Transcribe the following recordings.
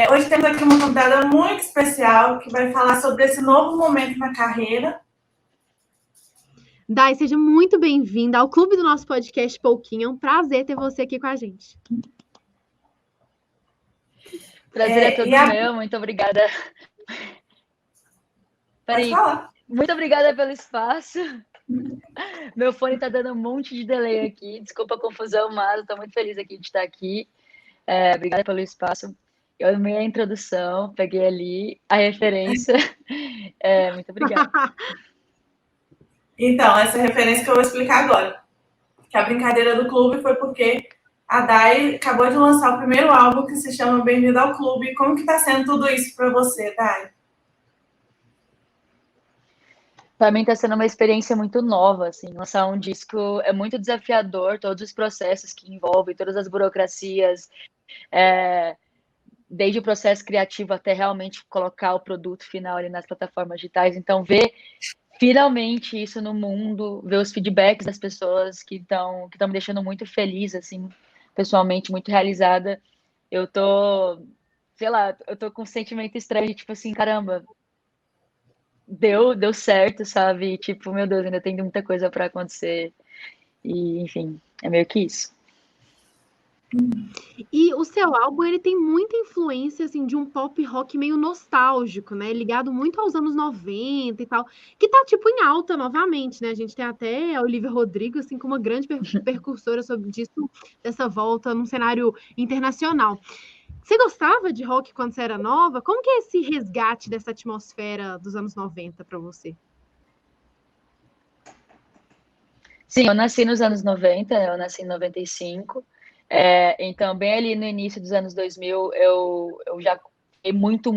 Hoje temos aqui uma convidada muito especial que vai falar sobre esse novo momento na carreira. Dai, seja muito bem-vinda ao clube do nosso podcast Pouquinho. É um prazer ter você aqui com a gente. Prazer é todo meu, muito obrigada. Pode falar. Muito obrigada pelo espaço. Meu fone tá dando um monte de delay aqui. Desculpa a confusão, mas eu tô muito feliz aqui de estar aqui. Obrigada pelo espaço. Eu amei a introdução, peguei ali a referência. Muito obrigada. Então, essa referência que eu vou explicar agora. Que a brincadeira do clube foi porque a Dai acabou de lançar o primeiro álbum que se chama Bem-vindo ao Clube. Como que tá sendo tudo isso para você, Dai? Para mim está sendo uma experiência muito nova, assim, lançar um disco é muito desafiador, todos os processos que envolvem, todas as burocracias, desde o processo criativo até realmente colocar o produto final ali nas plataformas digitais. Então, ver finalmente isso no mundo, ver os feedbacks das pessoas que estão me deixando muito feliz, assim, pessoalmente, muito realizada. Eu tô, sei lá, eu tô com um sentimento estranho, tipo assim, caramba, deu certo, sabe? Tipo, meu Deus, ainda tem muita coisa para acontecer. E, enfim, é meio que isso. E o seu álbum, ele tem muita influência, assim, de um pop rock meio nostálgico, né? Ligado muito aos anos 90 e tal, que tá, tipo, em alta novamente, né? A gente tem até a Olivia Rodrigo, assim, como uma grande percursora sobre disso, dessa volta num cenário internacional. Você gostava de rock quando você era nova? Como que é esse resgate dessa atmosfera dos anos 90 para você? Sim, eu nasci nos anos 90, eu nasci em 95. Então, bem ali no início dos anos 2000, eu já fiquei muito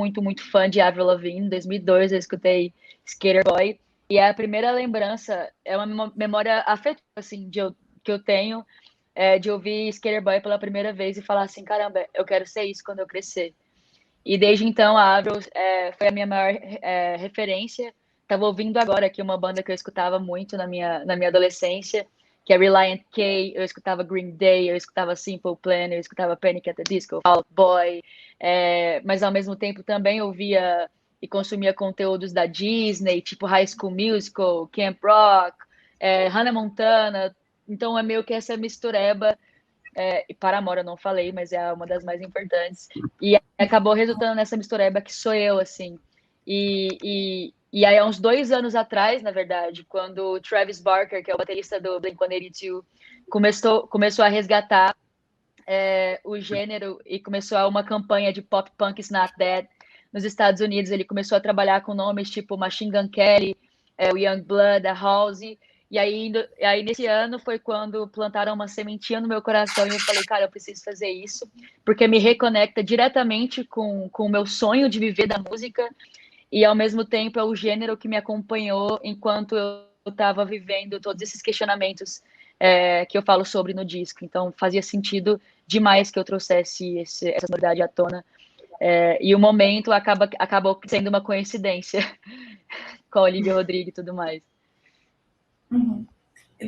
fã de Avril Lavigne. Em 2002, eu escutei Skater Boy. E a primeira lembrança é uma memória afetiva, assim, que eu tenho, de ouvir Skater Boy pela primeira vez e falar assim, caramba, eu quero ser isso quando eu crescer. E desde então, a Avril foi a minha maior referência. Tava ouvindo agora aqui uma banda que eu escutava muito na minha adolescência, que é Relient K. Eu escutava Green Day, eu escutava Simple Plan, eu escutava Panic! At the Disco, Fall Out Boy, mas ao mesmo tempo também ouvia e consumia conteúdos da Disney, tipo High School Musical, Camp Rock, Hannah Montana. Então é meio que essa mistureba. E Paramore eu não falei, mas é uma das mais importantes. E acabou resultando nessa mistureba que sou eu, assim. E aí, há uns 2 anos atrás, na verdade, quando o Travis Barker, que é o baterista do Blink-182, começou a resgatar o gênero e começou uma campanha de pop punk is not dead nos Estados Unidos. Ele começou a trabalhar com nomes tipo Machine Gun Kelly, o Youngblood, a Halsey. E aí, nesse ano, foi quando plantaram uma sementinha no meu coração e eu falei, cara, eu preciso fazer isso, porque me reconecta diretamente com o meu sonho de viver da música e, ao mesmo tempo, é o gênero que me acompanhou enquanto eu estava vivendo todos esses questionamentos que eu falo sobre no disco. Então, fazia sentido demais que eu trouxesse essa novidade à tona. E o momento acabou sendo uma coincidência com a Olivia Rodrigo e tudo mais. Uhum.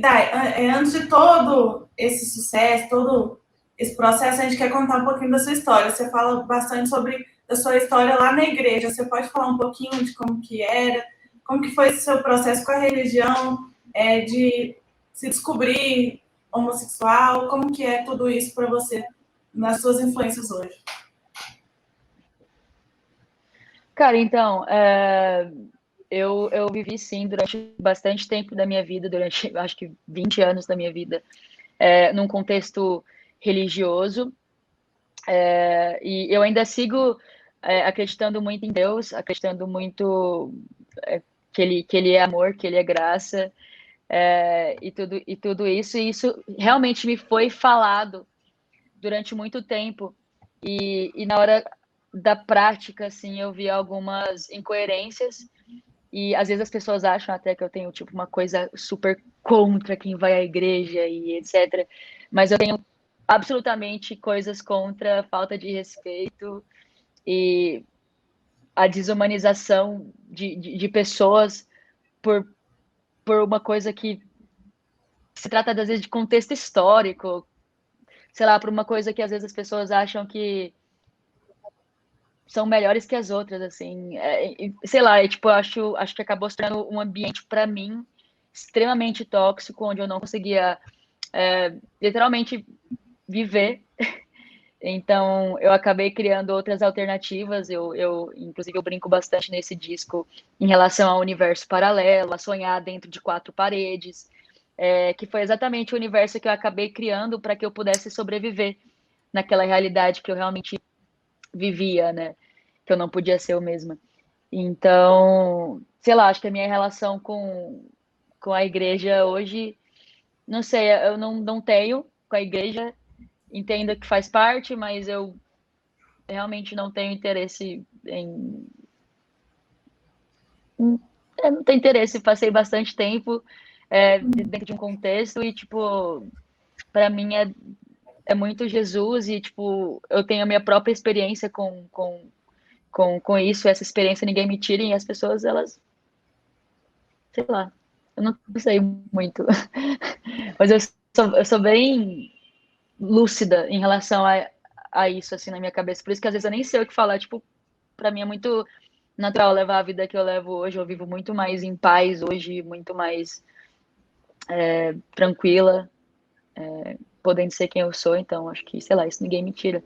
Dai, antes de todo esse sucesso, todo esse processo, a gente quer contar um pouquinho da sua história. Você fala bastante sobre a sua história lá na igreja. Você pode falar um pouquinho de como que era, como que foi esse seu processo com a religião, de se descobrir homossexual, como que é tudo isso para você nas suas influências hoje? Cara, então, eu vivi sim durante bastante tempo da minha vida, durante acho que 20 anos da minha vida, num contexto religioso, e eu ainda sigo acreditando muito em Deus, acreditando muito que ele é amor, que ele é graça, e tudo isso, e isso realmente me foi falado durante muito tempo, e na hora da prática, assim, eu vi algumas incoerências. E às vezes as pessoas acham até que eu tenho tipo uma coisa super contra quem vai à igreja e etc. Mas eu tenho absolutamente coisas contra a falta de respeito e a desumanização de pessoas por, por uma coisa que se trata, às vezes, de contexto histórico, sei lá, por uma coisa que às vezes as pessoas acham que são melhores que as outras, assim. Sei lá, tipo, acho que acabou se tornando um ambiente, para mim, extremamente tóxico, onde eu não conseguia literalmente viver. Então, eu acabei criando outras alternativas. Inclusive, eu brinco bastante nesse disco em relação ao universo paralelo, a sonhar dentro de quatro paredes, que foi exatamente o universo que eu acabei criando para que eu pudesse sobreviver naquela realidade que eu realmente vivia, né? Que eu não podia ser eu mesma. Então, sei lá, acho que a minha relação com a igreja hoje, não sei, eu não tenho com a igreja, entendo que faz parte, mas eu realmente não tenho interesse em. Eu não tenho interesse, passei bastante tempo dentro de um contexto e, tipo, para mim é muito Jesus e, tipo, eu tenho a minha própria experiência com isso, essa experiência ninguém me tira e as pessoas, elas, sei lá, eu não sei muito, mas eu sou bem lúcida em relação a isso, assim, na minha cabeça, por isso que às vezes eu nem sei o que falar, tipo, pra mim é muito natural levar a vida que eu levo hoje, eu vivo muito mais em paz hoje, muito mais tranquila, podendo ser quem eu sou, então acho que, sei lá, isso ninguém me tira.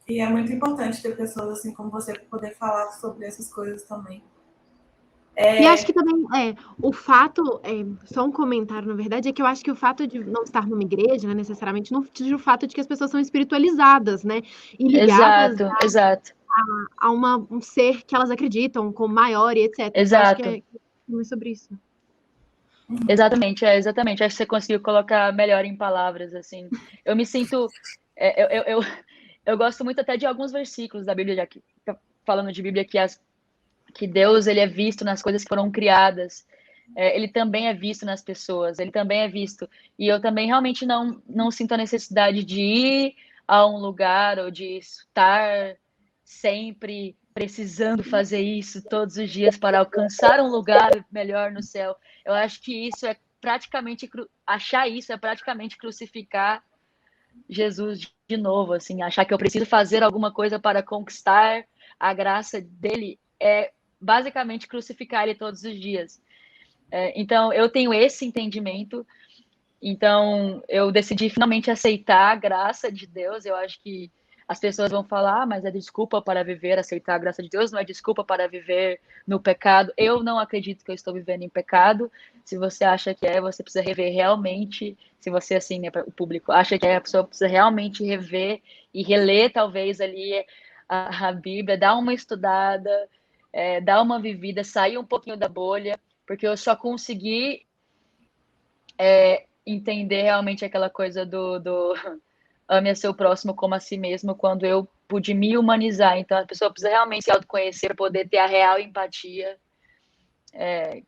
E é muito importante ter pessoas assim como você para poder falar sobre essas coisas também. E acho que também o fato, só um comentário, na verdade, é que eu acho que o fato de não estar numa igreja, né, necessariamente, não tira o fato de que as pessoas são espiritualizadas, né? E ligadas Exato. a um ser que elas acreditam como maior e etc. Então, acho que Exato. é sobre isso. Exatamente. Acho que você conseguiu colocar melhor em palavras, assim. Eu me sinto. Eu gosto muito até de alguns versículos da Bíblia, falando de Bíblia, que Deus ele é visto nas coisas que foram criadas. Ele também é visto nas pessoas, ele também é visto. E eu também realmente não sinto a necessidade de ir a um lugar ou de estar sempre precisando fazer isso todos os dias para alcançar um lugar melhor no céu. Eu acho que isso é praticamente achar isso é praticamente crucificar Jesus de novo, assim, achar que eu preciso fazer alguma coisa para conquistar a graça dele é basicamente crucificar ele todos os dias. Então, eu tenho esse entendimento. Então, eu decidi finalmente aceitar a graça de Deus. Eu acho que as pessoas vão falar, mas é desculpa para viver, aceitar a graça de Deus não é desculpa para viver no pecado. Eu não acredito que eu estou vivendo em pecado. Se você acha que você precisa rever realmente. Se você, assim, né, o público acha que a pessoa precisa realmente rever e reler, talvez, ali a Bíblia, dar uma estudada, dar uma vivida, sair um pouquinho da bolha, porque eu só consegui entender realmente aquela coisa do ame a seu próximo como a si mesmo, quando eu pude me humanizar. Então, a pessoa precisa realmente se autoconhecer para poder ter a real empatia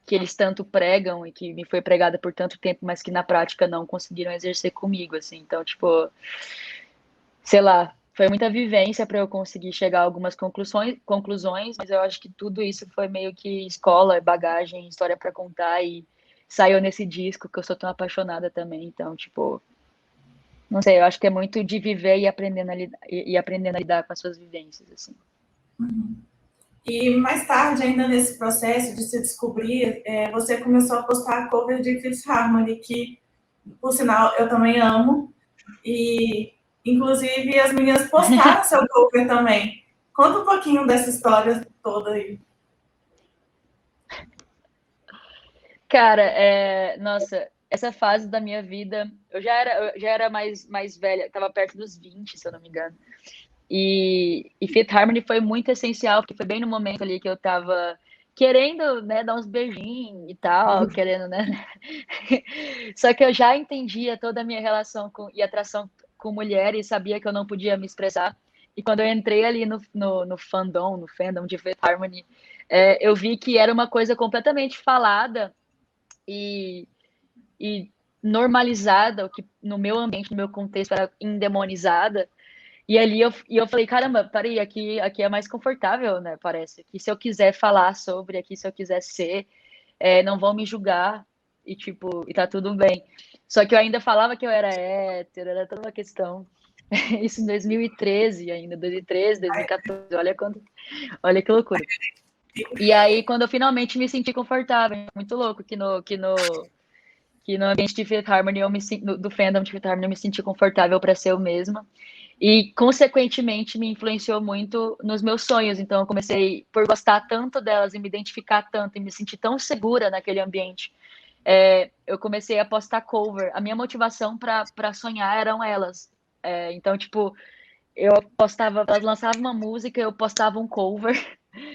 que eles tanto pregam e que me foi pregada por tanto tempo, mas que na prática não conseguiram exercer comigo, assim. Então, tipo, sei lá, foi muita vivência para eu conseguir chegar a algumas conclusões, mas eu acho que tudo isso foi meio que escola, bagagem, história para contar e saiu nesse disco que eu sou tão apaixonada também. Então, tipo, não sei, eu acho que é muito de viver aprendendo a lidar com as suas vivências, assim. E mais tarde, ainda nesse processo de se descobrir, você começou a postar cover de Fifth Harmony, que, por sinal, eu também amo. E, inclusive, as meninas postaram seu cover também. Conta um pouquinho dessa história toda aí. Cara, nossa, essa fase da minha vida, eu já era mais velha, estava perto dos 20, se eu não me engano. E Fifth Harmony foi muito essencial, porque foi bem no momento ali que eu tava querendo, né, dar uns beijinhos e tal, querendo, né? Só que eu já entendia toda a minha relação e atração com mulher e sabia que eu não podia me expressar. E quando eu entrei ali no fandom de Fifth Harmony, eu vi que era uma coisa completamente falada e, e normalizada, o que no meu ambiente, no meu contexto era endemonizada. E ali eu falei, caramba, peraí, aqui é mais confortável, né? Parece. Que se eu quiser falar sobre, aqui se eu quiser ser, não vão me julgar e tipo, e tá tudo bem. Só que eu ainda falava que eu era hétero, era toda uma questão. Isso em 2013 ainda, 2013, 2014, olha que loucura. E aí, quando eu finalmente me senti confortável, muito louco que no ambiente de Fifth Harmony, do fandom de Fifth Harmony, eu me senti confortável para ser eu mesma. E, consequentemente, me influenciou muito nos meus sonhos. Então, eu comecei, por gostar tanto delas e me identificar tanto e me sentir tão segura naquele ambiente, eu comecei a postar cover. A minha motivação para sonhar eram elas. Então, tipo, eu postava, elas lançavam uma música, eu postava um cover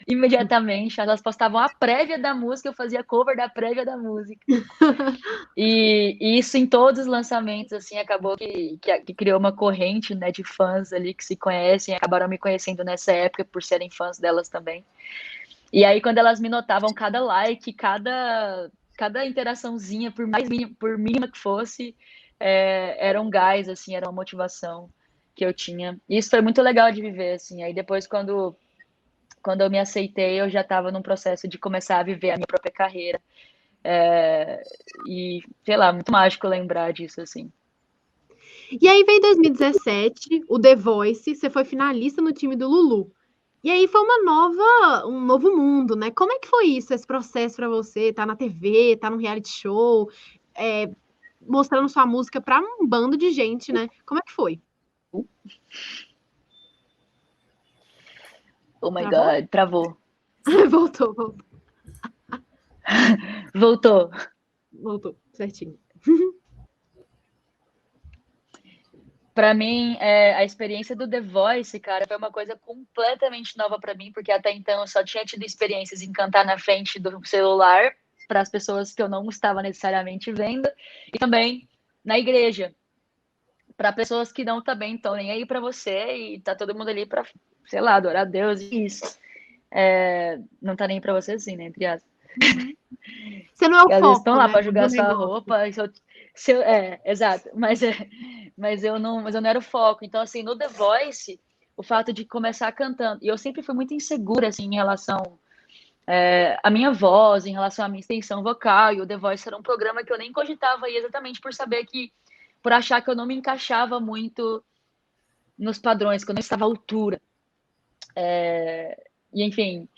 imediatamente. Elas postavam a prévia da música, eu fazia cover da prévia da música. E isso em todos os lançamentos, assim, acabou que criou uma corrente, né, de fãs ali que se conhecem, acabaram me conhecendo nessa época por serem fãs delas também. E aí, quando elas me notavam, cada like, cada interaçãozinha, por mínima que fosse, era um gás, assim, era uma motivação que eu tinha. E isso foi muito legal de viver, assim. Aí depois, quando eu me aceitei, eu já estava num processo de começar a viver a minha própria carreira. E, sei lá, muito mágico lembrar disso, assim. E aí veio 2017, o The Voice, você foi finalista no time do Lulu. E aí foi um novo mundo, né? Como é que foi isso, esse processo para você? Tá na TV, tá num reality show, mostrando sua música para um bando de gente, né? Como é que foi? Oh my Travou? God, travou. Voltou, Voltou. certinho. Para mim, a experiência do The Voice, cara, foi uma coisa completamente nova para mim, porque até então eu só tinha tido experiências em cantar na frente do celular para as pessoas que eu não estava necessariamente vendo, e também na igreja, para pessoas que não também estão nem aí para você e tá todo mundo ali para, sei lá, adorar a Deus e isso. Não tá nem para você assim, né, entre aspas. Você não é o Às vezes estão foco, lá né, para do julgar sua negócio. roupa. Exato. Mas eu não era o foco. Então, assim, no The Voice, o fato de começar cantando. E eu sempre fui muito insegura, assim, em relação à minha voz, em relação à minha extensão vocal. E o The Voice era um programa que eu nem cogitava aí exatamente por achar que eu não me encaixava muito nos padrões, que eu não estava à altura. E, enfim,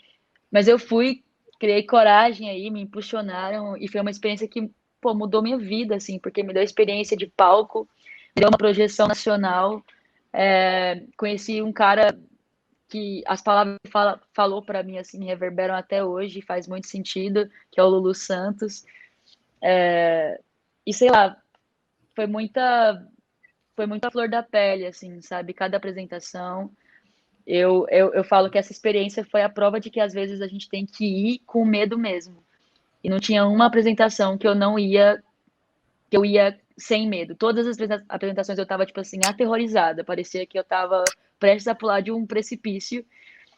mas eu fui, criei coragem aí, me impulsionaram e foi uma experiência que, pô, mudou minha vida, assim, porque me deu experiência de palco, me deu uma projeção nacional. Conheci um cara que as palavras que falou para mim, assim, reverberam até hoje, faz muito sentido, que é o Lulu Santos. E sei lá, foi muita flor da pele, assim, sabe? Cada apresentação. Eu falo que essa experiência foi a prova de que às vezes a gente tem que ir com medo mesmo. E não tinha uma apresentação que eu ia sem medo. Todas as apresentações eu tava, tipo assim, aterrorizada. Parecia que eu tava prestes a pular de um precipício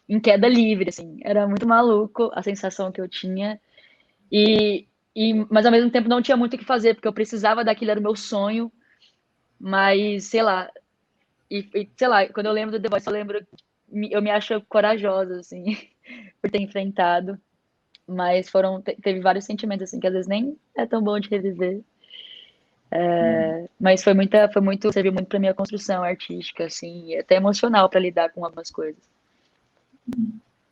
em queda livre, assim. Era muito maluco a sensação que eu tinha. Mas ao mesmo tempo não tinha muito o que fazer, porque eu precisava daquilo, era o meu sonho. Mas, sei lá, sei lá, quando eu lembro do The Voice, eu me acho corajosa, assim, por ter enfrentado. Mas teve vários sentimentos, assim, que às vezes nem é tão bom de reviver. Mas serviu muito para minha construção artística, assim, e até emocional para lidar com algumas coisas.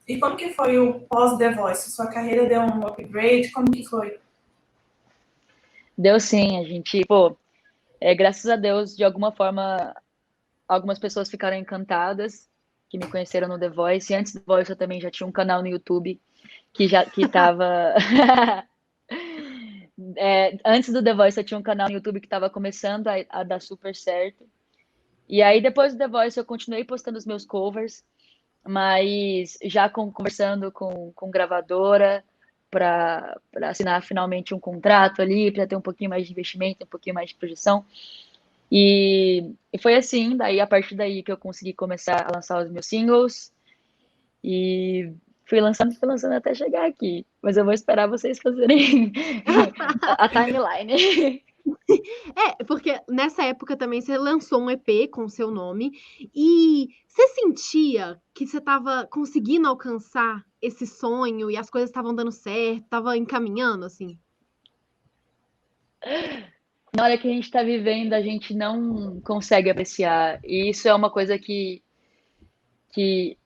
E como que foi o pós-The Voice? Sua carreira deu um upgrade? Como que foi? Deu sim, a gente, pô, graças a Deus, de alguma forma, algumas pessoas ficaram encantadas, que me conheceram no The Voice, e antes do The Voice eu também já tinha um canal no YouTube que tava... antes do The Voice eu tinha um canal no YouTube que estava começando a dar super certo. E aí depois do The Voice eu continuei postando os meus covers, mas já conversando com gravadora para assinar finalmente um contrato ali, para ter um pouquinho mais de investimento, um pouquinho mais de projeção. E foi assim, daí a partir daí que eu consegui começar a lançar os meus singles e fui lançando até chegar aqui. Mas eu vou esperar vocês fazerem a timeline. Porque nessa época também você lançou um EP com o seu nome e você sentia que você estava conseguindo alcançar esse sonho e as coisas estavam dando certo, estava encaminhando, assim? na hora que a gente está vivendo, a gente não consegue apreciar. E isso é uma coisa que, que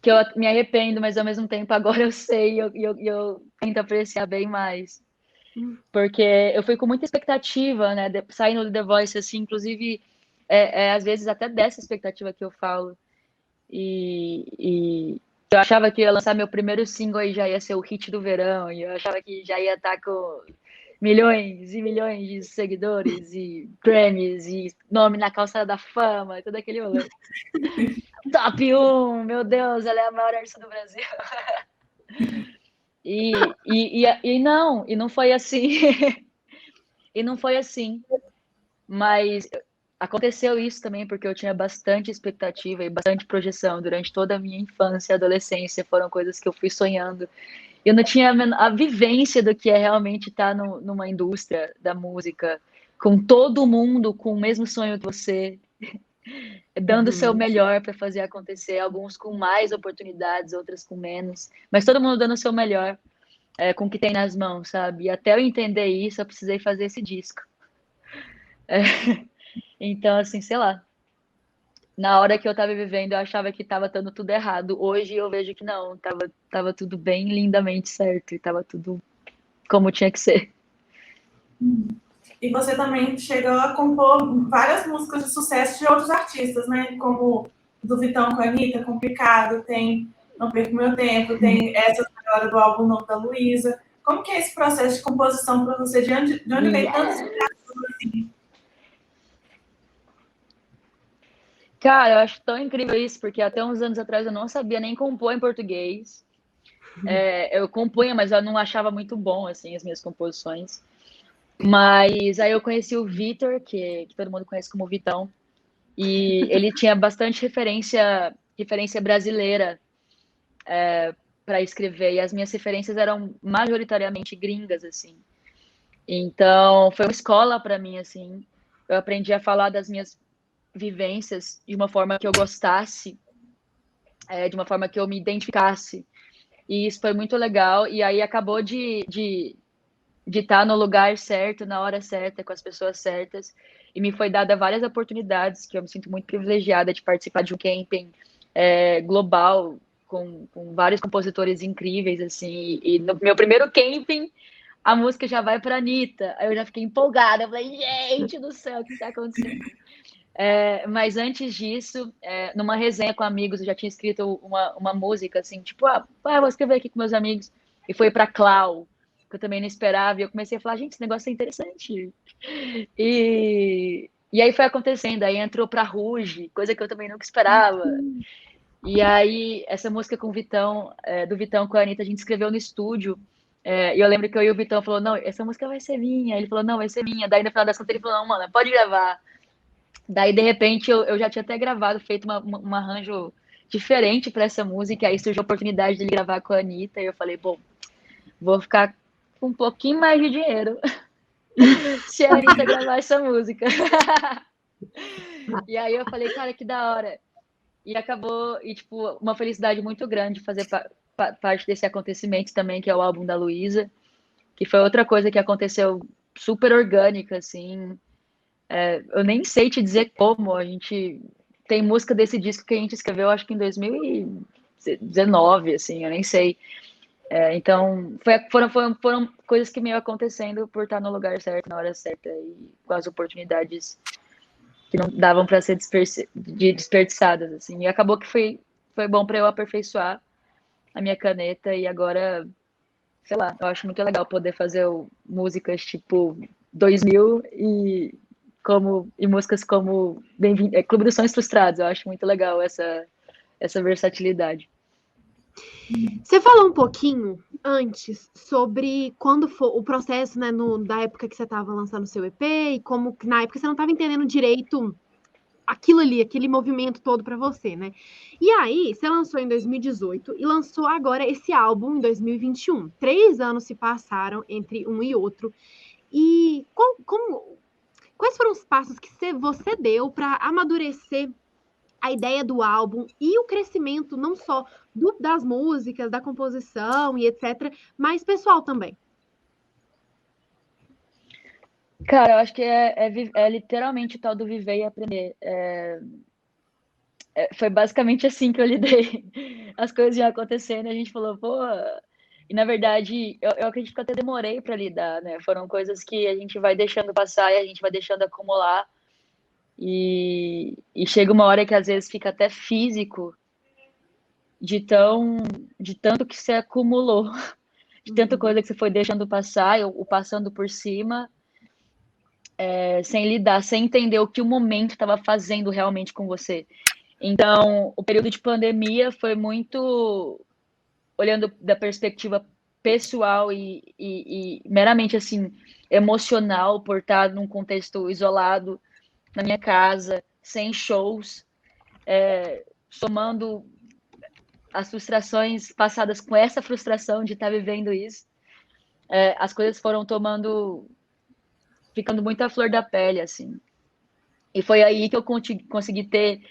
eu me arrependo, mas ao mesmo tempo agora eu sei e eu tento apreciar bem mais. Porque eu fui com muita expectativa, né? Saindo do The Voice, assim, inclusive, às vezes até dessa expectativa que eu falo. E eu achava que eu ia lançar meu primeiro single e já ia ser o hit do verão. E eu achava que já ia estar com milhões e milhões de seguidores e Grammys e nome na calçada da fama e todo aquele rolê. Top 1, meu Deus, ela é a maior artista do Brasil. E não foi assim. E não foi assim. Mas aconteceu isso também porque eu tinha bastante expectativa e bastante projeção durante toda a minha infância e adolescência. Foram coisas que eu fui sonhando. Eu não tinha a vivência do que é realmente estar numa indústria da música, com todo mundo com o mesmo sonho que você, dando o seu melhor para fazer acontecer, alguns com mais oportunidades, outras com menos, mas todo mundo dando o seu melhor com o que tem nas mãos, sabe? E até eu entender isso, eu precisei fazer esse disco. Então, assim, sei lá. Na hora que eu tava vivendo, eu achava que tava dando tudo errado. Hoje eu vejo que não, tava tudo bem lindamente certo e tava tudo como tinha que ser. E você também chegou a compor várias músicas de sucesso de outros artistas, né? Como do Vitão com a Anitta, Complicado, tem Não Perco Meu Tempo, tem essa agora do álbum novo da Luísa. Como que é esse processo de composição para você? De onde vem tantas inspirações assim? Cara, eu acho tão incrível isso, porque até uns anos atrás eu não sabia nem compor em português. Eu compunha, mas eu não achava muito bom, assim, as minhas composições. Mas aí eu conheci o Vitor, que todo mundo conhece como Vitão, e ele tinha bastante referência brasileira para escrever, e as minhas referências eram majoritariamente gringas, assim. Então, foi uma escola para mim, assim. Eu aprendi a falar das minhas vivências de uma forma que eu gostasse, de uma forma que eu me identificasse. E isso foi muito legal. E aí acabou de estar no lugar certo, na hora certa, com as pessoas certas. E me foi dada várias oportunidades, que eu me sinto muito privilegiada de participar de um camping global, com vários compositores incríveis, assim. E no meu primeiro camping, a música já vai para a Anitta. Aí eu já fiquei empolgada. Eu falei, gente do céu, o que está acontecendo? Mas antes disso, numa resenha com amigos, eu já tinha escrito uma música, assim, tipo, vou escrever aqui com meus amigos. E foi para Clau, que eu também não esperava. E eu comecei a falar, gente, esse negócio é interessante. E aí foi acontecendo. Aí entrou para Ruge, coisa que eu também nunca esperava. E aí, essa música com o Vitão, do Vitão com a Anitta, a gente escreveu no estúdio. E eu lembro que eu e o Vitão falou, não, essa música vai ser minha. Ele falou, não, vai ser minha. Daí no final da conta ele falou, não, mano, pode gravar. Daí, de repente, eu já tinha até gravado, feito um arranjo diferente para essa música. Aí surgiu a oportunidade de ele gravar com a Anitta. E eu falei, bom, vou ficar com um pouquinho mais de dinheiro se a Anitta gravar essa música. E aí eu falei, cara, que da hora. E acabou, e tipo, uma felicidade muito grande fazer parte desse acontecimento também, que é o álbum da Luísa, que foi outra coisa que aconteceu super orgânica, assim. Eu nem sei te dizer como. A gente tem música desse disco que a gente escreveu, acho que em 2019, assim, eu nem sei. Então, foram coisas que meio acontecendo por estar no lugar certo, na hora certa e com as oportunidades que não davam para ser desperdiçadas, assim. E acabou que foi bom para eu aperfeiçoar a minha caneta e agora, sei lá, eu acho muito legal poder fazer músicas tipo 2000 e músicas como Clube dos Sonhos Frustrados. Eu acho muito legal essa versatilidade. Você falou um pouquinho antes sobre quando foi o processo, né, da época que você estava lançando o seu EP e como que na época você não estava entendendo direito aquilo ali, aquele movimento todo para você, né? E aí, você lançou em 2018 e lançou agora esse álbum em 2021. 3 anos se passaram entre um e outro. E quais foram os passos que você deu para amadurecer a ideia do álbum e o crescimento não só das músicas, da composição e etc., mas pessoal também? Cara, eu acho que é literalmente o tal do viver e aprender. Foi basicamente assim que eu lidei. As coisas iam acontecendo e a gente falou, pô. E na verdade, eu acredito que eu até demorei para lidar, né? Foram coisas que a gente vai deixando passar e a gente vai deixando acumular. E chega uma hora que às vezes fica até físico de de tanto que você acumulou, de tanta coisa que você foi deixando passar, ou passando por cima, sem lidar, sem entender o que o momento estava fazendo realmente com você. Então, o período de pandemia foi muito olhando da perspectiva pessoal e meramente assim emocional, por estar num contexto isolado na minha casa, sem shows, somando as frustrações passadas com essa frustração de estar vivendo isso, as coisas foram ficando muito à flor da pele, assim. E foi aí que eu consegui ter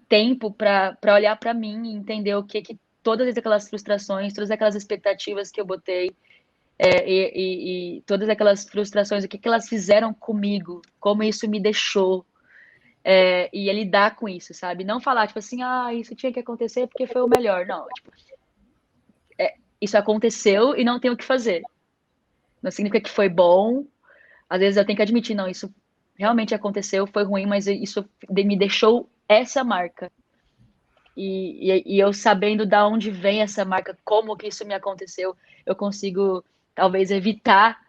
tempo para olhar para mim e entender o que todas aquelas frustrações, todas aquelas expectativas que eu botei, e todas aquelas frustrações, o que elas fizeram comigo, como isso me deixou, e lidar com isso, sabe? Não falar, tipo assim, isso tinha que acontecer porque foi o melhor. Não, tipo, isso aconteceu e não tem o que fazer. Não significa que foi bom. Às vezes eu tenho que admitir, não, isso realmente aconteceu, foi ruim, mas isso me deixou essa marca. E eu sabendo da onde vem essa marca, como que isso me aconteceu, eu consigo talvez evitar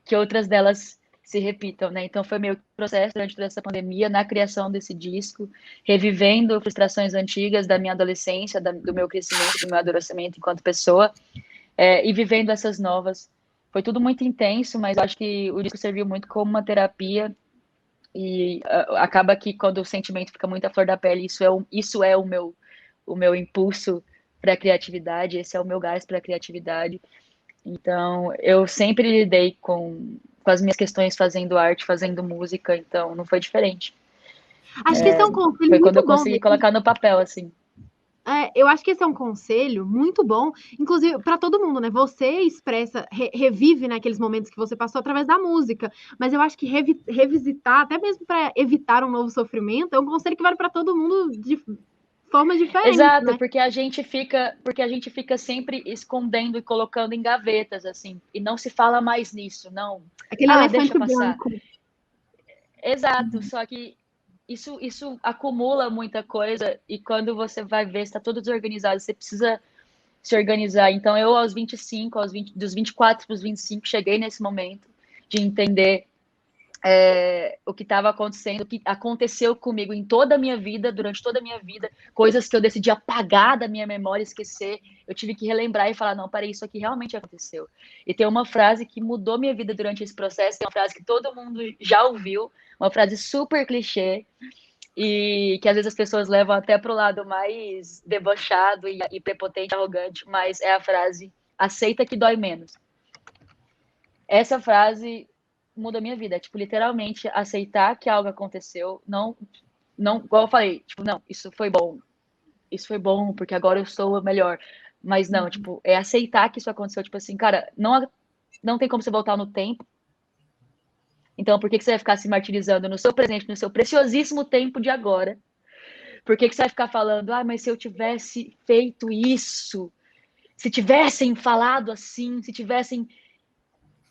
que outras delas se repitam, né? Então foi meio que um processo durante toda essa pandemia, na criação desse disco, revivendo frustrações antigas da minha adolescência, do meu crescimento, do meu amadurecimento enquanto pessoa, e vivendo essas novas. Foi tudo muito intenso, mas acho que o disco serviu muito como uma terapia e acaba que quando o sentimento fica muito à flor da pele, isso é o meu impulso para a criatividade, esse é o meu gás para a criatividade. Então, eu sempre lidei com as minhas questões fazendo arte, fazendo música, então não foi diferente. Acho que esse é um conselho Foi quando muito eu bom, consegui né? colocar no papel, assim. Eu acho que esse é um conselho muito bom, inclusive para todo mundo, né? Você expressa, revive naqueles momentos que você passou através da música, mas eu acho que revisitar, até mesmo para evitar um novo sofrimento, é um conselho que vale para todo mundo de formas diferentes, Exato, né? porque a gente fica sempre escondendo e colocando em gavetas, assim, e não se fala mais nisso, não. Aquele Deixa elefante passar. branco. Exato, só que isso acumula muita coisa e quando você vai ver, está tudo desorganizado, você precisa se organizar. Então, eu aos 25, dos 24 para os 25, cheguei nesse momento de entender o que estava acontecendo, o que aconteceu comigo em toda a minha vida, durante toda a minha vida, coisas que eu decidi apagar da minha memória, esquecer. Eu tive que relembrar e falar, não, peraí, isso aqui realmente aconteceu. E tem uma frase que mudou minha vida durante esse processo, que é uma frase que todo mundo já ouviu, uma frase super clichê, e que às vezes as pessoas levam até para o lado mais debochado e prepotente, arrogante, mas é a frase, aceita que dói menos. Essa frase muda a minha vida, tipo, literalmente aceitar que algo aconteceu, não, igual eu falei, tipo, não, isso foi bom, porque agora eu sou melhor, mas não, tipo, é aceitar que isso aconteceu, tipo assim, cara, não tem como você voltar no tempo, então por que você vai ficar se martirizando no seu presente, no seu preciosíssimo tempo de agora? Por que você vai ficar falando, mas se eu tivesse feito isso, se tivessem falado assim, se tivessem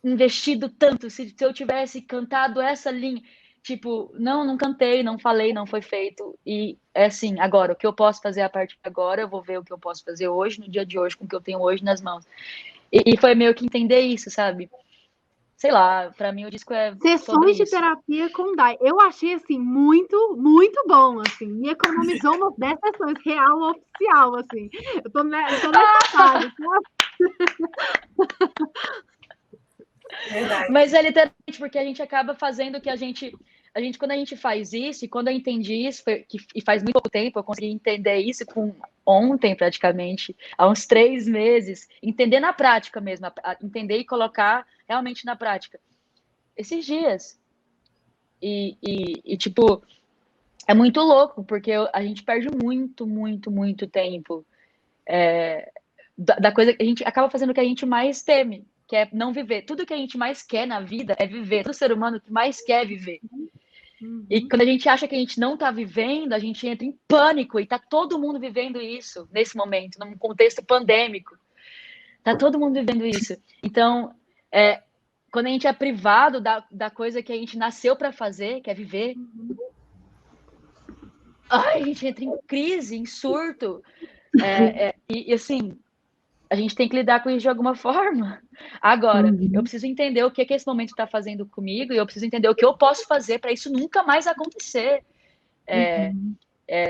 investido tanto, se eu tivesse cantado essa linha, tipo, não cantei, não falei, não foi feito, e é assim, agora, o que eu posso fazer a partir de agora, eu vou ver o que eu posso fazer hoje, no dia de hoje, com o que eu tenho hoje nas mãos, e foi meio que entender isso, sabe? Sei lá, pra mim o disco é sobre Sessões de isso. terapia com Dai. Eu achei, assim, muito, muito bom, assim. Me economizou umas 10 sessões, real, oficial, assim. Eu tô nessa fase. Verdade. Mas é literalmente porque a gente acaba fazendo o que a gente quando a gente faz isso, e quando eu entendi isso, e faz muito pouco tempo, eu consegui entender isso com ontem, praticamente, há uns 3 meses, entender na prática mesmo, entender e colocar realmente na prática. Esses dias. Tipo, é muito louco, porque a gente perde muito, muito, muito tempo da coisa que a gente acaba fazendo o que a gente mais teme, que é não viver. Tudo que a gente mais quer na vida é viver. Todo ser humano que mais quer viver. E quando a gente acha que a gente não está vivendo, a gente entra em pânico, e está todo mundo vivendo isso nesse momento, num contexto pandêmico. Está todo mundo vivendo isso. Então, quando a gente é privado da coisa que a gente nasceu para fazer, que é viver, a gente entra em crise, em surto. E assim, a gente tem que lidar com isso de alguma forma. Agora, eu preciso entender o que esse momento está fazendo comigo, e eu preciso entender o que eu posso fazer para isso nunca mais acontecer.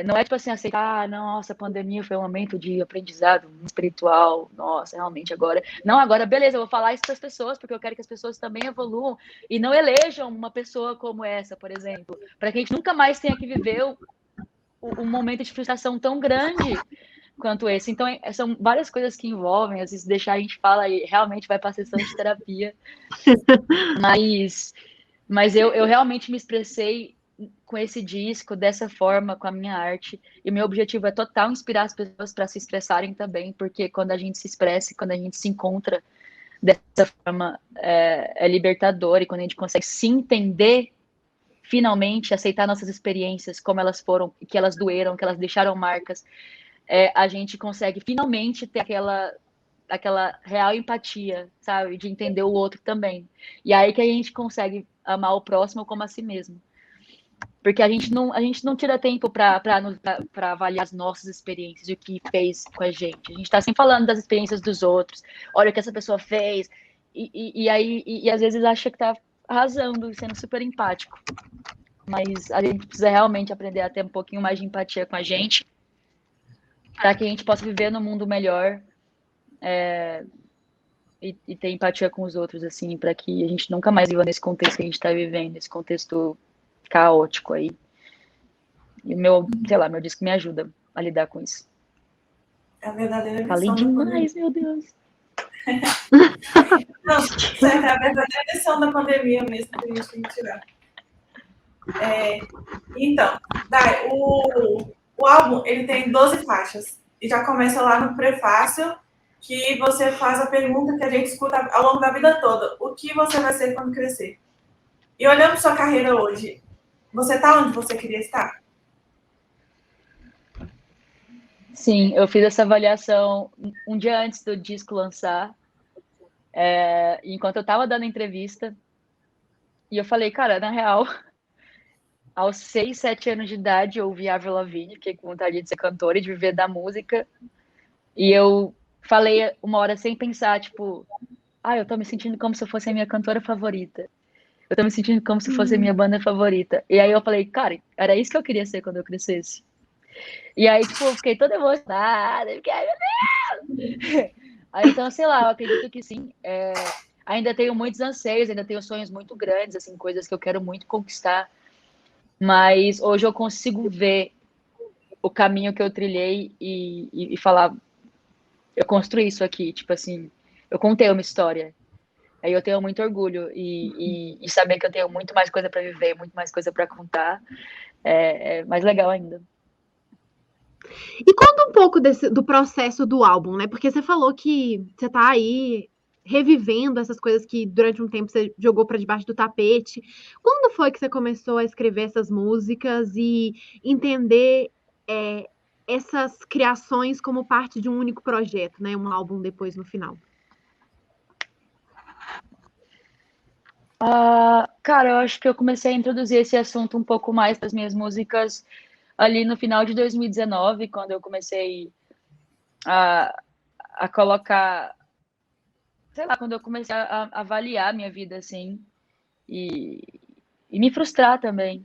Não é tipo assim, aceitar, nossa, a pandemia foi um momento de aprendizado espiritual, nossa, realmente agora. Não, agora, beleza, eu vou falar isso para as pessoas, porque eu quero que as pessoas também evoluam e não elejam uma pessoa como essa, por exemplo, para que a gente nunca mais tenha que viver um momento de frustração tão grande quanto esse. Então, são várias coisas que envolvem, às vezes deixar a gente falar e realmente vai para a sessão de terapia. Mas eu realmente me expressei com esse disco, dessa forma, com a minha arte, e meu objetivo é total inspirar as pessoas para se expressarem também, porque quando a gente se expressa, quando a gente se encontra dessa forma, é libertador, e quando a gente consegue se entender, finalmente, aceitar nossas experiências, como elas foram, que elas doeram, que elas deixaram marcas, a gente consegue finalmente ter aquela real empatia, sabe, de entender o outro também. E aí que a gente consegue amar o próximo como a si mesmo. Porque a gente não tira tempo para avaliar as nossas experiências e o que fez com a gente. A gente está sempre falando das experiências dos outros. Olha o que essa pessoa fez. E aí às vezes acha que está arrasando, sendo super empático. Mas a gente precisa realmente aprender a ter um pouquinho mais de empatia com a gente, para que a gente possa viver num mundo melhor, e ter empatia com os outros, assim, para que a gente nunca mais viva nesse contexto que a gente está vivendo, esse contexto caótico aí. E meu disco me ajuda a lidar com isso. É a verdadeira Falei lição da demais, meu Deus. Não, certo, é a verdadeira lição da pandemia mesmo que a gente tem que tirar. Então, Dai, o álbum ele tem 12 faixas. E já começa lá no prefácio, que você faz a pergunta que a gente escuta ao longo da vida toda. O que você vai ser quando crescer? E olhando sua carreira hoje, você está onde você queria estar? Sim, eu fiz essa avaliação um dia antes do disco lançar, enquanto eu estava dando entrevista, e eu falei, cara, na real, aos 6, 7 anos de idade, eu ouvi Avril Lavigne, fiquei com vontade de ser cantora e de viver da música, e eu falei uma hora sem pensar, tipo, eu tô me sentindo como se eu fosse a minha cantora favorita. Eu tô me sentindo como se fosse a minha banda favorita. E aí eu falei, cara, era isso que eu queria ser quando eu crescesse. E aí, tipo, eu fiquei toda emocionada, fiquei, ai, meu Deus! Aí, então, sei lá, eu acredito que sim. Ainda tenho muitos anseios, ainda tenho sonhos muito grandes, assim, coisas que eu quero muito conquistar. Mas hoje eu consigo ver o caminho que eu trilhei e falar, eu construí isso aqui, tipo assim, eu contei uma história. Aí eu tenho muito orgulho e saber que eu tenho muito mais coisa para viver, muito mais coisa para contar, é mais legal ainda. E conta um pouco do processo do álbum, né? Porque você falou que você tá aí revivendo essas coisas que durante um tempo você jogou para debaixo do tapete. Quando foi que você começou a escrever essas músicas e entender essas criações como parte de um único projeto, né? Um álbum depois no final? Cara, eu acho que eu comecei a introduzir esse assunto um pouco mais das minhas músicas ali no final de 2019, quando eu comecei a colocar, sei lá, quando eu comecei a avaliar minha vida, assim, e me frustrar também.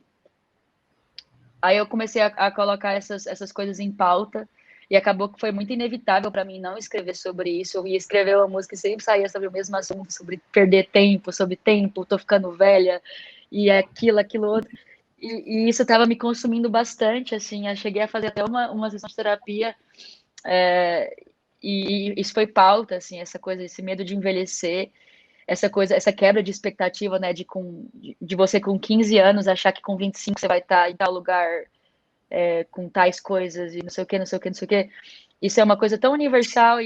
Aí eu comecei a colocar essas coisas em pauta, e acabou que foi muito inevitável para mim não escrever sobre isso. Eu ia escrever uma música e sempre saía sobre o mesmo assunto, sobre perder tempo, sobre tempo, tô ficando velha, e aquilo outro. E isso estava me consumindo bastante, assim. Eu cheguei a fazer até uma sessão de terapia, e isso foi pauta, assim, essa coisa, esse medo de envelhecer, essa quebra de expectativa, né, de você com 15 anos achar que com 25 você vai estar em tal lugar, com tais coisas e não sei o que, não sei o que, não sei o que. Isso é uma coisa tão universal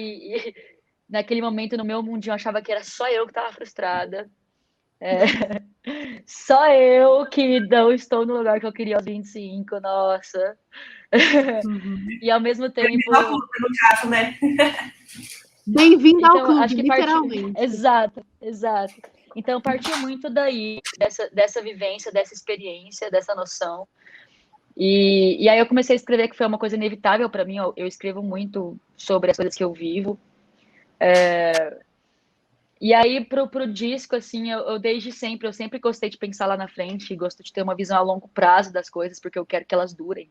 naquele momento, no meu mundinho, eu achava que era só eu que estava frustrada. Só eu que não estou no lugar que eu queria aos 25, nossa. Uhum. E ao mesmo tempo. Bem-vindo ao clube, no caso, né? Bem-vindo ao Então, acho clube, que partiu. literalmente. Exato, exato. Então, partiu muito daí, dessa vivência, dessa experiência, dessa noção. E aí eu comecei a escrever, que foi uma coisa inevitável para mim. Eu escrevo muito sobre as coisas que eu vivo. E aí, pro disco, assim, eu desde sempre, eu sempre gostei de pensar lá na frente, gosto de ter uma visão a longo prazo das coisas, porque eu quero que elas durem.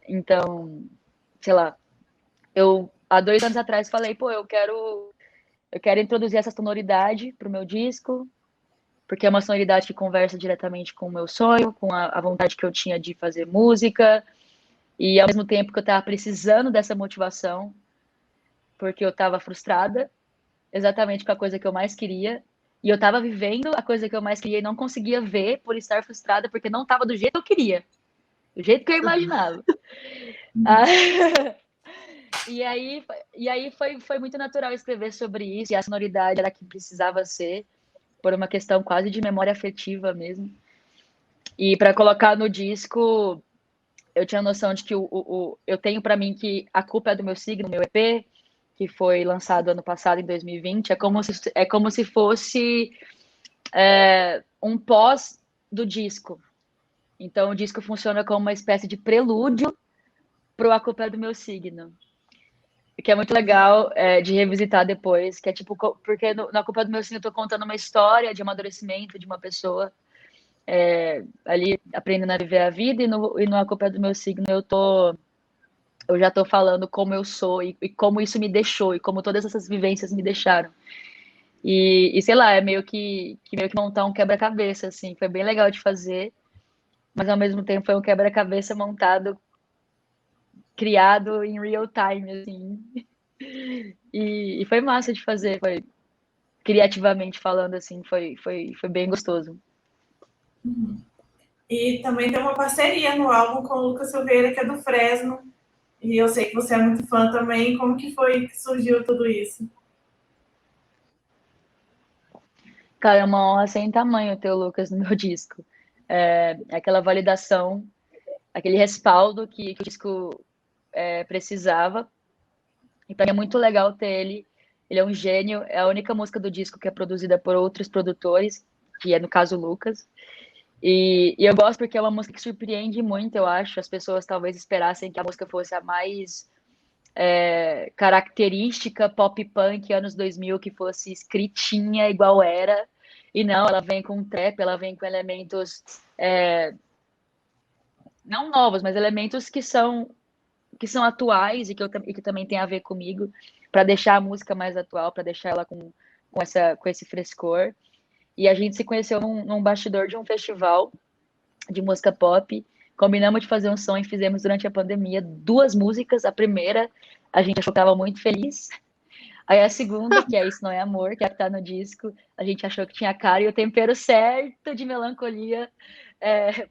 Então, sei lá, eu há 2 anos atrás falei, pô, eu quero introduzir essa sonoridade pro meu disco, porque é uma sonoridade que conversa diretamente com o meu sonho, com a vontade que eu tinha de fazer música, e ao mesmo tempo que eu estava precisando dessa motivação, porque eu estava frustrada, exatamente com a coisa que eu mais queria, e eu estava vivendo a coisa que eu mais queria e não conseguia ver por estar frustrada, porque não estava do jeito que eu queria, do jeito que eu imaginava. Ah, e aí foi muito natural escrever sobre isso, e a sonoridade era a que precisava ser, por uma questão quase de memória afetiva mesmo. E para colocar no disco, eu tinha noção de que eu tenho para mim que a culpa é do meu signo, meu EP, que foi lançado ano passado, em 2020, é como se fosse um pós do disco. Então, o disco funciona como uma espécie de prelúdio pro A Culpa é do Meu Signo. Que é muito legal de revisitar depois, que é tipo, porque na Culpa é do Meu Signo eu tô contando uma história de amadurecimento de uma pessoa ali aprendendo a viver a vida, e no A Culpa é do Meu Signo eu já tô falando como eu sou e como isso me deixou, e como todas essas vivências me deixaram. E sei lá, é meio que montar um quebra-cabeça, assim, foi bem legal de fazer, mas ao mesmo tempo foi um quebra-cabeça montado, criado em real time, assim. E foi massa de fazer, foi criativamente falando, assim, foi bem gostoso. E também tem uma parceria no álbum com o Lucas Silveira, que é do Fresno. E eu sei que você é muito fã também. Como que foi que surgiu tudo isso? Cara, é uma honra sem tamanho ter o Lucas no meu disco. Aquela validação, aquele respaldo que o disco precisava. E para mim é muito legal ter ele. Ele é um gênio. É a única música do disco que é produzida por outros produtores, que é no caso o Lucas. E eu gosto porque é uma música que surpreende muito, eu acho. As pessoas talvez esperassem que a música fosse a mais característica pop punk anos 2000, que fosse escritinha igual era. E não, ela vem com trap, ela vem com elementos não novos, mas elementos que são atuais e que também tem a ver comigo, para deixar a música mais atual, para deixar ela com esse frescor. E a gente se conheceu num bastidor de um festival de música pop. Combinamos de fazer um som e fizemos durante a pandemia 2 músicas. A primeira, a gente achou que estava muito feliz. Aí a segunda, que é Isso Não É Amor, que é a que tá no disco, a gente achou que tinha cara e o tempero certo de melancolia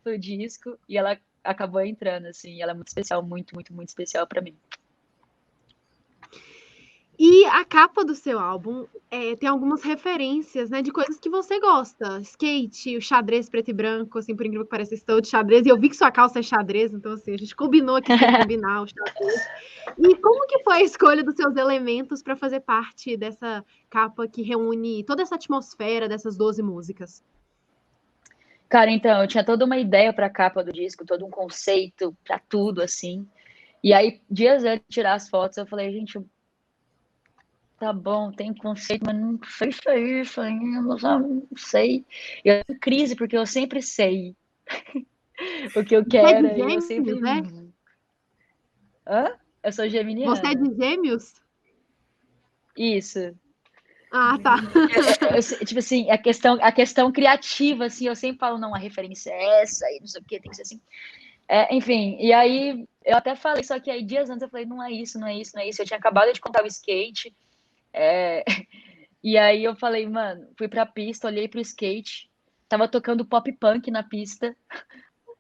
pro disco. E ela acabou entrando, assim. Ela é muito especial, muito, muito, muito especial para mim. E a capa do seu álbum tem algumas referências, né, de coisas que você gosta. Skate, o xadrez preto e branco, assim, por incrível que pareça, estou de xadrez. E eu vi que sua calça é xadrez, então, assim, a gente combinou aqui que ia combinar o xadrez. E como que foi a escolha dos seus elementos para fazer parte dessa capa que reúne toda essa atmosfera dessas 12 músicas? Cara, então, eu tinha toda uma ideia para a capa do disco, todo um conceito para tudo, assim. E aí, dias antes de tirar as fotos, eu falei, gente, tá bom, tem conceito, mas não sei se é isso ainda, sabe? Não sei. Eu tô em crise, porque eu sempre sei o que eu Você é quero, de e eu gêmeos, sempre. né? Hã? Eu sou Você é geminiana. de gêmeos? Isso. Ah, tá. Tipo assim, a questão criativa, assim, eu sempre falo, não, a referência é essa, e não sei o que, tem que ser assim. Enfim, e aí eu até falei, só que aí dias antes eu falei, não é isso, não é isso, não é isso. Eu tinha acabado de contar o skate, e aí eu falei, mano, fui pra pista, olhei pro skate, tava tocando pop punk na pista.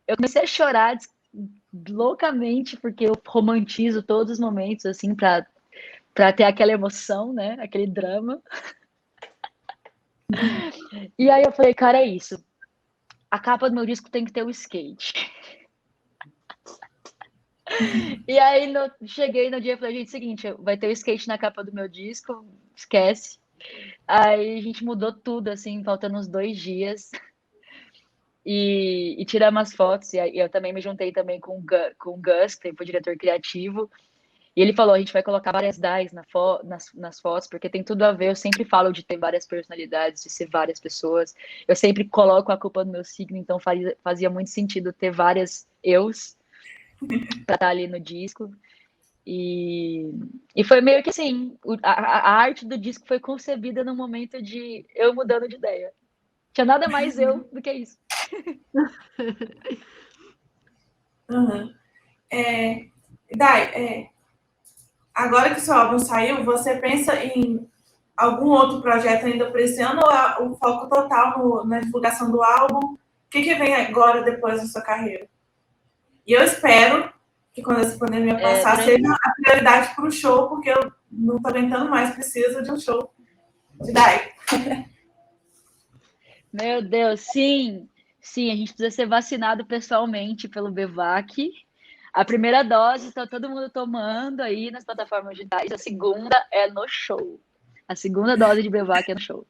Eu comecei a chorar loucamente, porque eu romantizo todos os momentos, assim, para ter aquela emoção, né? Aquele drama. E aí eu falei, cara, é isso. A capa do meu disco tem que ter o skate. E aí cheguei no dia e falei, gente, seguinte, vai ter o skate na capa do meu disco, esquece. Aí a gente mudou tudo, assim, faltando uns 2 dias. E tiramos as fotos. E aí eu também me juntei também com o Gus, que foi o diretor criativo. E ele falou, a gente vai colocar várias dyes nas fotos, porque tem tudo a ver. Eu sempre falo de ter várias personalidades, de ser várias pessoas. Eu sempre coloco a culpa no meu signo, então fazia muito sentido ter várias eus para estar ali no disco. E foi meio que assim, a arte do disco foi concebida no momento de eu mudando de ideia. Tinha nada mais eu do que isso. Uhum. Dai, agora que seu álbum saiu, você pensa em algum outro projeto ainda para esse ano ou o foco total na divulgação do álbum? O que vem agora depois da sua carreira? E eu espero que quando essa pandemia passar, seja a prioridade para o show, porque eu não estou aguentando mais, preciso de um show de Dai. Meu Deus, sim. Sim, a gente precisa ser vacinado pessoalmente pelo Bevac. A primeira dose está todo mundo tomando aí nas plataformas digitais. A segunda é no show. A segunda dose de Bevac é no show.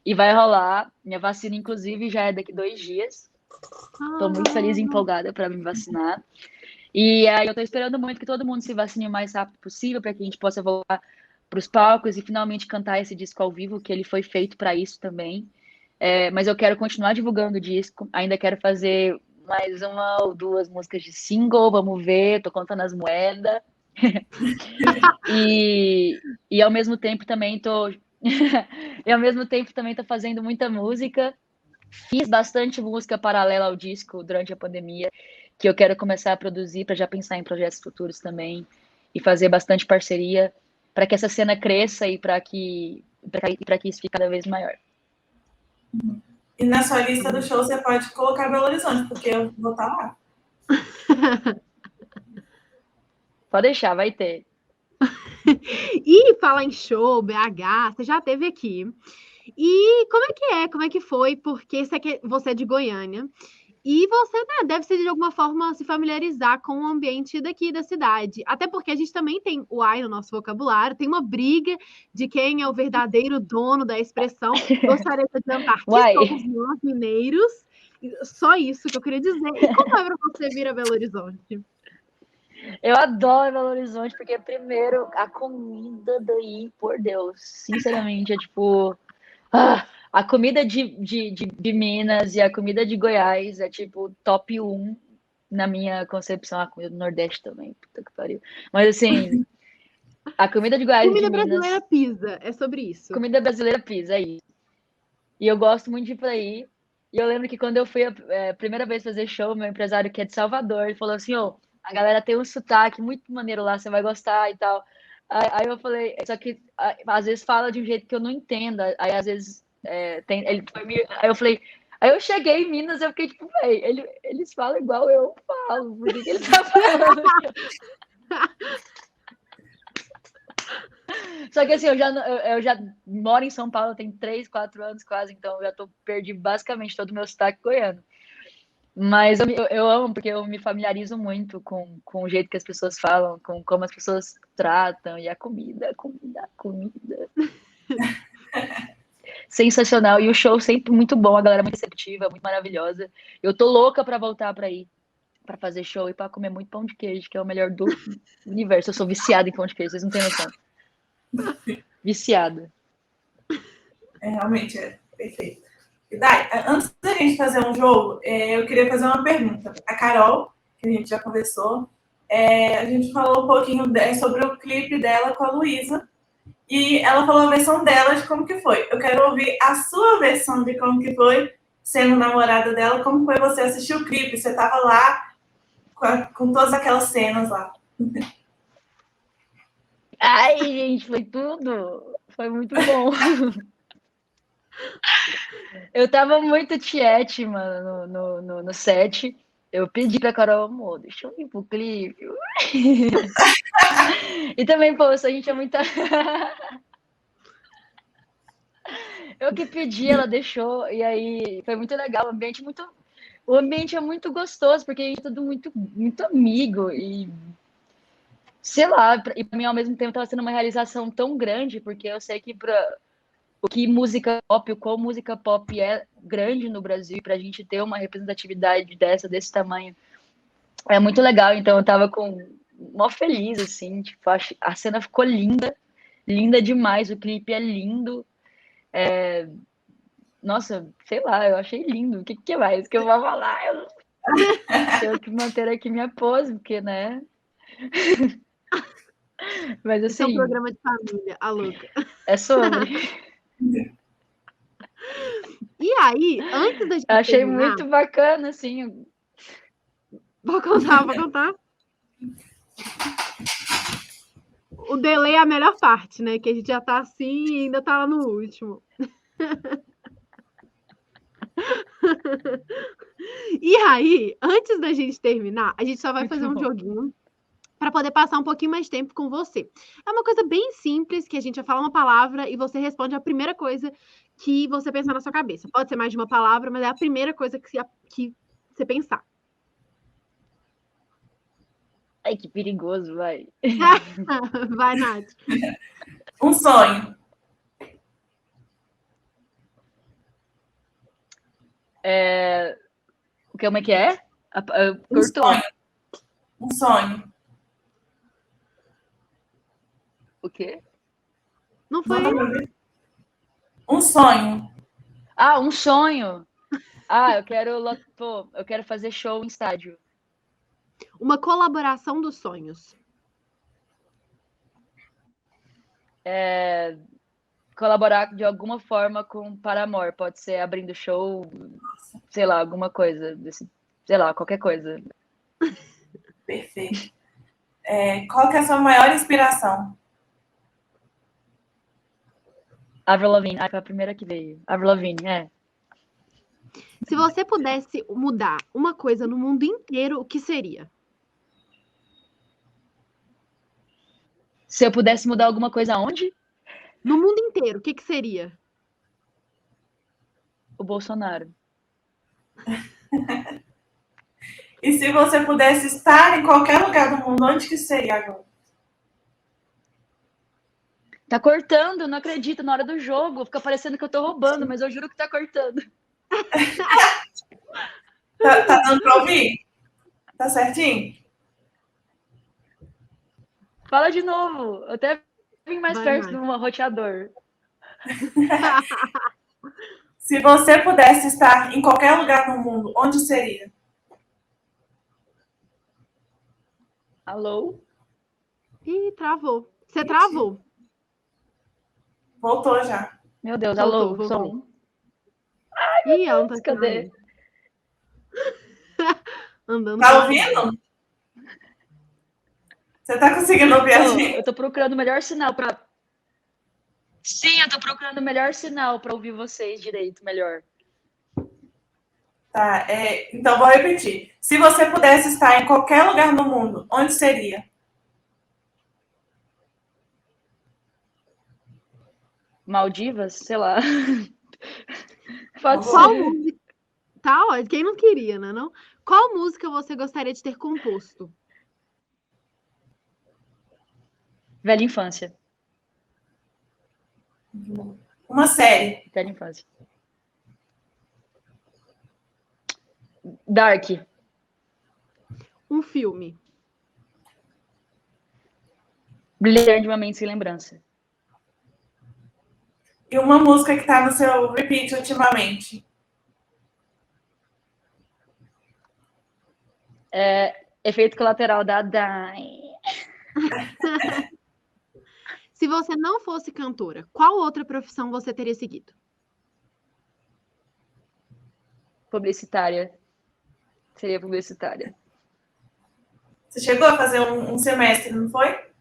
E vai rolar. Minha vacina, inclusive, já é daqui 2 dias. Estou muito feliz e empolgada para me vacinar. E aí eu estou esperando muito que todo mundo se vacine o mais rápido possível para que a gente possa voltar para os palcos e finalmente cantar esse disco ao vivo, que ele foi feito para isso também. Mas eu quero continuar divulgando o disco. Ainda quero fazer mais 1 ou 2 músicas de single. Vamos ver, tô contando as moedas. E ao mesmo tempo também tô fazendo muita música. Fiz bastante música paralela ao disco durante a pandemia, que eu quero começar a produzir para já pensar em projetos futuros também e fazer bastante parceria para que essa cena cresça e para que isso fique cada vez maior. E na sua lista do show você pode colocar Belo Horizonte, porque eu vou estar lá. Pode deixar, vai ter. E falar em show, BH, você já esteve aqui. E como é que é? Como é que foi? Porque você é de Goiânia. E você, né, deve ser de alguma forma se familiarizar com o ambiente daqui da cidade. Até porque a gente também tem o ai no nosso vocabulário, tem uma briga de quem é o verdadeiro dono da expressão. Gostaria de adiantar que somos nós mineiros. Só isso que eu queria dizer. E como é para você vir a Belo Horizonte? Eu adoro Belo Horizonte, porque primeiro a comida daí, por Deus, sinceramente, é tipo. A comida de Minas e a comida de Goiás é tipo top 1 na minha concepção. A comida do Nordeste também, puta que pariu. Mas assim, a comida de Goiás e de Minas. Comida brasileira pizza, é sobre isso. Comida brasileira pizza, é isso. E eu gosto muito de ir por aí. E eu lembro que quando eu fui a primeira vez fazer show, meu empresário que é de Salvador, ele falou assim, ô, a galera tem um sotaque muito maneiro lá, você vai gostar e tal. Aí eu falei, só que às vezes fala de um jeito que eu não entendo, aí às vezes aí eu falei, aí eu cheguei em Minas, eu fiquei tipo, véi, eles falam igual eu falo, por que ele tá falando? Só que assim, eu já moro em São Paulo tem 3, 4 anos quase, então eu já perdi basicamente todo o meu sotaque goiano. Mas eu amo, porque eu me familiarizo muito com o jeito que as pessoas falam, com como as pessoas tratam, e a comida. Sensacional. E o show sempre muito bom, a galera muito receptiva, muito maravilhosa. Eu tô louca pra voltar pra ir, pra fazer show e pra comer muito pão de queijo, que é o melhor do universo. Eu sou viciada em pão de queijo, vocês não têm noção. Viciada. Realmente é perfeito. E Dai, antes da gente fazer um jogo, eu queria fazer uma pergunta. A Carol, que a gente já conversou, a gente falou um pouquinho sobre o clipe dela com a Luísa. E ela falou a versão dela de como que foi. Eu quero ouvir a sua versão de como que foi, sendo namorada dela, como foi você assistir o clipe. Você estava lá com todas aquelas cenas lá. Ai, gente, foi tudo. Foi muito bom. Eu tava muito tiete, mano, no set. Eu pedi pra Carol, amor, deixa eu ir pro clipe. E também, pô, a gente é muita. Eu que pedi, ela deixou, e aí foi muito legal. O ambiente é muito gostoso, porque a gente é tudo muito, muito amigo, e sei lá, e pra mim ao mesmo tempo tava sendo uma realização tão grande, porque eu sei que o que música pop, o qual música pop é grande no Brasil, pra gente ter uma representatividade desse tamanho, é muito legal. Então eu tava mó feliz, assim, tipo, a cena ficou linda, linda demais, o clipe é lindo. Nossa, sei lá, eu achei lindo. O que mais que eu vou falar? Eu tenho que manter aqui minha pose, porque, né? Mas Esse é um assim, programa de família, a louca. é sobre. E aí, antes da gente Achei terminar, muito bacana, assim. vou contar. O delay é a melhor parte, né? Que a gente já tá assim e ainda tá lá no último. E aí, antes da gente terminar, a gente só vai Muito fazer um bom. joguinho para poder passar um pouquinho mais tempo com você. É uma coisa bem simples, que a gente vai falar uma palavra e você responde a primeira coisa que você pensar na sua cabeça. Pode ser mais de uma palavra, mas é a primeira coisa que você pensar. Ai, que perigoso, vai. Vai, Nath. Um sonho. Como é que é? Um Cortou. sonho. Um sonho. O quê? Não Não foi dá isso? pra ver? Um sonho. Ah, um sonho. Ah, eu quero fazer show em estádio. Uma colaboração dos sonhos. Colaborar de alguma forma com o Paramore. Pode ser abrindo show, sei lá, alguma coisa. Sei lá, qualquer coisa. Perfeito. Qual que é a sua maior inspiração? Avril Lavigne. Ah, foi a primeira que veio. Avril Lavigne, é. Se você pudesse mudar uma coisa no mundo inteiro, o que seria? Se eu pudesse mudar alguma coisa aonde? No mundo inteiro, o que seria? O Bolsonaro. E se você pudesse estar em qualquer lugar do mundo, onde que seria agora? Tá cortando, não acredito, na hora do jogo. Fica parecendo que eu tô roubando, mas eu juro que tá cortando. Tá dando pra ouvir? Tá certinho? Fala de novo. Eu até vim mais Vai, perto Nath. do roteador. Se você pudesse estar em qualquer lugar no mundo, onde seria? Alô? Ih, travou. Você travou. Voltou já. Meu Deus, Voltou, alô, voltou. som. Ih, ela não tá Cadê? saindo. Andando Tá pela cidade. ouvindo? Você tá conseguindo ouvir a gente? Eu tô procurando o melhor sinal pra. Sim, eu tô procurando o melhor sinal pra ouvir vocês direito, melhor. Tá, então vou repetir. Se você pudesse estar em qualquer lugar no mundo, onde seria? Maldivas? Sei lá. Pode Qual ser. música? Tá, ó, quem não queria, né, não? Qual música você gostaria de ter composto? Velha infância. Uma série. Velha infância. Dark. Um filme. Brilhante de uma mente sem lembrança. E uma música que tá no seu repeat ultimamente. Efeito colateral da Dai. Se você não fosse cantora, qual outra profissão você teria seguido? Publicitária. Seria publicitária. Você chegou a fazer um semestre, não foi?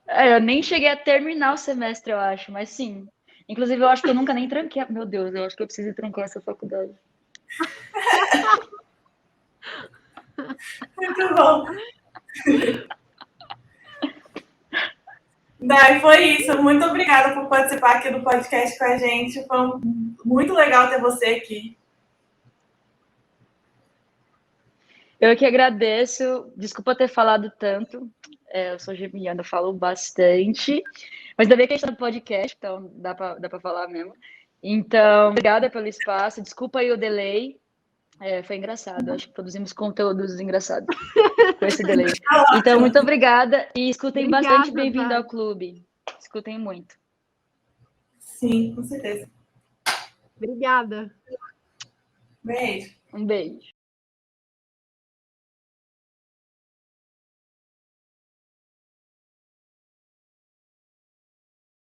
Eu nem cheguei a terminar o semestre, eu acho, mas sim. Inclusive, eu acho que eu nunca nem tranquei. Meu Deus, eu acho que eu preciso trancar essa faculdade. Muito bom. Dai, foi isso. Muito obrigada por participar aqui do podcast com a gente. Foi muito legal ter você aqui. Eu que agradeço. Desculpa ter falado tanto. Eu sou geminiana, falo bastante. Mas ainda bem que a gente está no podcast, então dá para falar mesmo. Então, obrigada pelo espaço. Desculpa aí o delay. Foi engraçado. Acho que produzimos conteúdos engraçados com esse delay. Então, muito obrigada. E escutem bastante Bem-vindo ao Clube. Escutem muito. Sim, com certeza. Obrigada. Beijo. Um beijo.